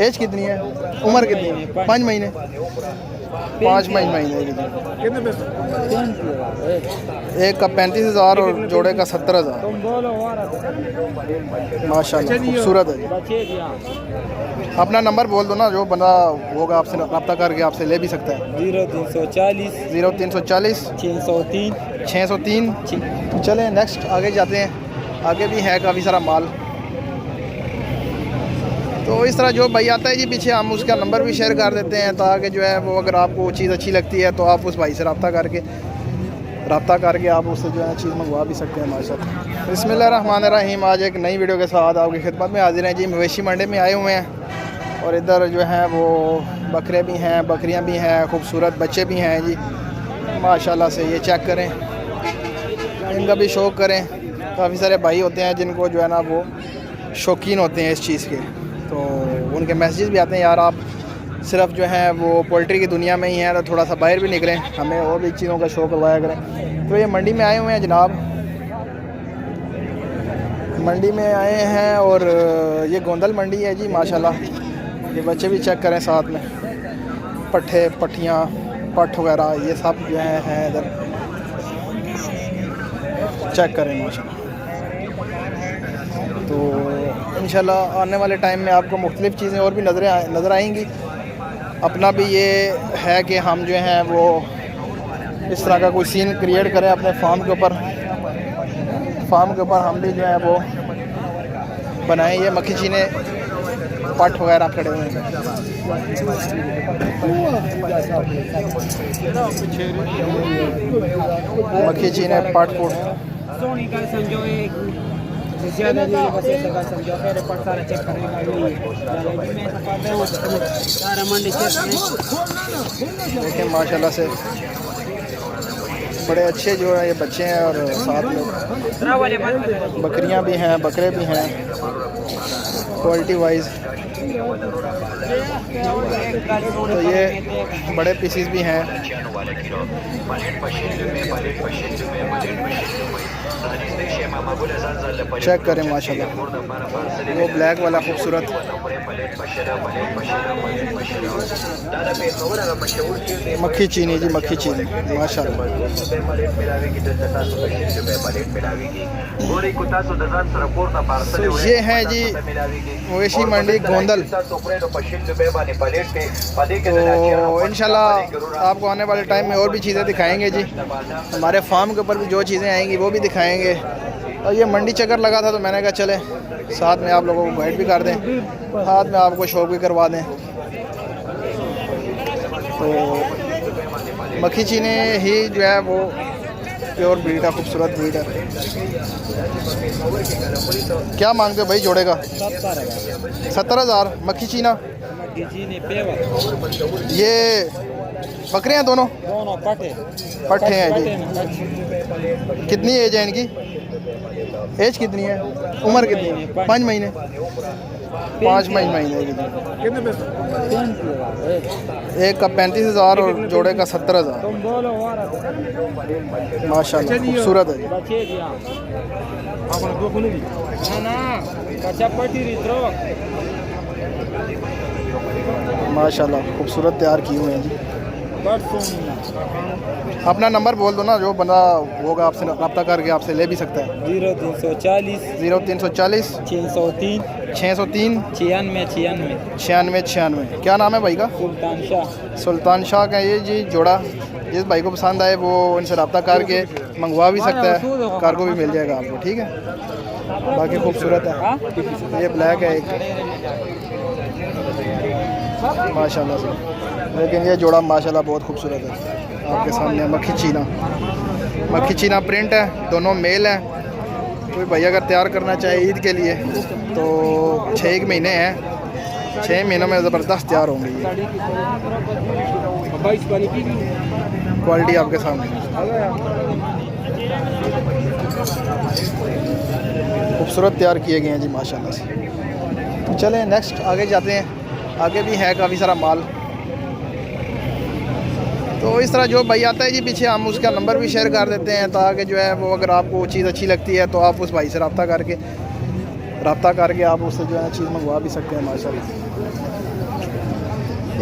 As कितनी है, उम्र कितनी है? 5 महीने, 5 महीने की। एक का 35,000 और जोड़े का 70,000। माशाल्लाह खूबसूरत है जी। अपना नंबर बोल दो ना, जो बंदा होगा आपसे रब्ता करके आपसे ले भी सकता है। 0340 603। चलें नेक्स्ट आगे जाते हैं, आगे भी है काफ़ी सारा माल। तो इस तरह जो भाई आता है जी पीछे, हम उसका नंबर भी शेयर कर देते हैं ताकि जो है वो अगर आपको चीज़ अच्छी लगती है तो आप उस भाई से रब्ता करके आप उससे जो है चीज़ मंगवा भी सकते हैं माशाल्लाह। बिस्मिल्लाहिर्रहमानिर्रहीम। आज एक नई वीडियो के साथ आपकी खिदमत में हाजिर हैं जी। मवेशी मंडी में आए हुए हैं और इधर जो है वो बकरे भी हैं, बकरियां भी हैं, खूबसूरत बच्चे भी हैं जी माशाल्लाह से। ये चेक करें, इनका भी शौक़ करें। काफ़ी सारे भाई होते हैं जिनको जो है ना वो शौकीन होते हैं इस चीज़ के, तो उनके मैसेजेस भी आते हैं, यार आप सिर्फ जो है वो पोल्ट्री की दुनिया में ही हैं तो थोड़ा सा बाहर भी निकलें, हमें और भी चीज़ों का शौक़ करवाया करें। तो ये मंडी में आए हुए हैं जनाब, मंडी में आए हैं और ये गोंदल मंडी है जी माशाल्लाह। ये बच्चे भी चेक करें साथ में, पट्ठे पट्टियाँ पट्ठ वगैरह ये सब जो हैं इधर चेक करें माशाल्लाह। तो इंशाल्लाह आने वाले टाइम में आपको मुख्तलिफ़ चीज़ें और भी नज़र आएंगी। अपना भी ये है कि हम जो हैं वो इस तरह का कोई सीन क्रिएट करें अपने फार्म के ऊपर हम भी जो है वो बनाएं। ये मक्खी चीने पट वगैरह खड़े हुए हैं, मक्खी चीने पट फूट देखें माशाल्लाह से बड़े अच्छे जो है ये बच्चे हैं और साथ में बकरियां भी हैं, बकरे भी हैं क्वालिटी वाइज। तो ये बड़े पीसीस भी हैं। चेक करें माशाल्लाह, वो ब्लैक वाला खूबसूरत मक्खी चीनी जी, मक्खी चीनी माशाल्लाह। तो ये है जी मवेशी मंडी गोंदल। तो इंशाल्लाह आपको आने वाले टाइम में और भी चीज़ें दिखाएंगे जी, हमारे फार्म के ऊपर भी जो चीज़ें आएंगी वो भी दिखाएंगे। और ये मंडी चक्कर लगा था तो मैंने कहा चले साथ में आप लोगों को गाइड भी कर दें, साथ में आपको शौक भी करवा दें। तो मक्खी चीने ही जो है वो प्योर ब्रीड है, खूबसूरत ब्रीड है। क्या मांगते हो भाई जोड़े का? 70,000 मक्खी चीना। ये बकरे हैं दोनों पट्ठे हैं जी। कितनी एज है इनकी? एज कितनी है, उम्र कितनी है? 5 महीने, 5 महीने की। एक का 35,000 और जोड़े का 70,000। माशाल्लाह खूबसूरत है जी। माशाल्लाह खूबसूरत तैयार किए हुए हैं जी। अपना नंबर बोल दो ना, जो बंदा होगा आपसे रब्ता करके आपसे ले भी सकता है। 0340 603 96 क्या नाम है भाई का? सुल्तान शाह का ये जी जोड़ा। जिस भाई को पसंद आए वो इनसे रब्ता करके मंगवा भी सकता है, कार्गो भी मिल जाएगा आपको, ठीक है। बाकी खूबसूरत है, ये ब्लैक है एक माशाल्लाह से, लेकिन ये जोड़ा माशाल्लाह बहुत खूबसूरत है आपके सामने। मक्खी चीना प्रिंट है, दोनों मेल हैं। कोई भाई अगर तैयार करना चाहे ईद के लिए तो 6 महीने हैं, 6 महीनों में ज़बरदस्त तैयार होंगे। ये क्वालिटी आपके सामने खूबसूरत तैयार किए गए हैं जी माशाल्लाह से। तो चलें नेक्स्ट आगे जाते हैं, आगे भी है काफ़ी सारा माल। तो इस तरह जो भाई आता है जी पीछे, हम उसका नंबर भी शेयर कर देते हैं ताकि जो है वो अगर आपको चीज़ अच्छी लगती है तो आप उस भाई से रब्ता रब्ता करके आप उससे जो है चीज़ मंगवा भी सकते हैं माशाल्लाह।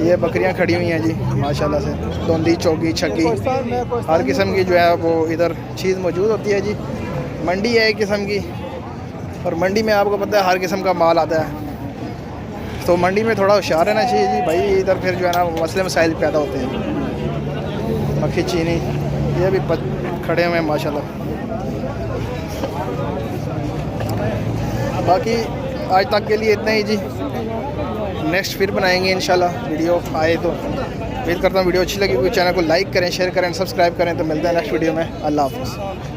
ये बकरियां खड़ी हुई हैं जी माशाल्लाह से, दोंदी चौकी छक्की हर किस्म की जो है वो इधर चीज़ मौजूद होती है जी। मंडी है एक किस्म की, और मंडी में आपको पता है हर किस्म का माल आता है, तो मंडी में थोड़ा होशियार रहना चाहिए जी भाई। इधर फिर जो है ना मसले मसाइल पैदा होते हैं। मक्खी चीनी ये भी खड़े हुए हैं माशाल्लाह। बाकी आज तक के लिए इतना ही जी, नेक्स्ट फिर बनाएंगे इंशाल्लाह वीडियो आए तो। उम्मीद करता हूँ वीडियो अच्छी लगी, कोई चैनल को लाइक करें, शेयर करें, सब्सक्राइब करें। तो मिलते हैं नेक्स्ट वीडियो में। अल्लाह हाफ़िज़।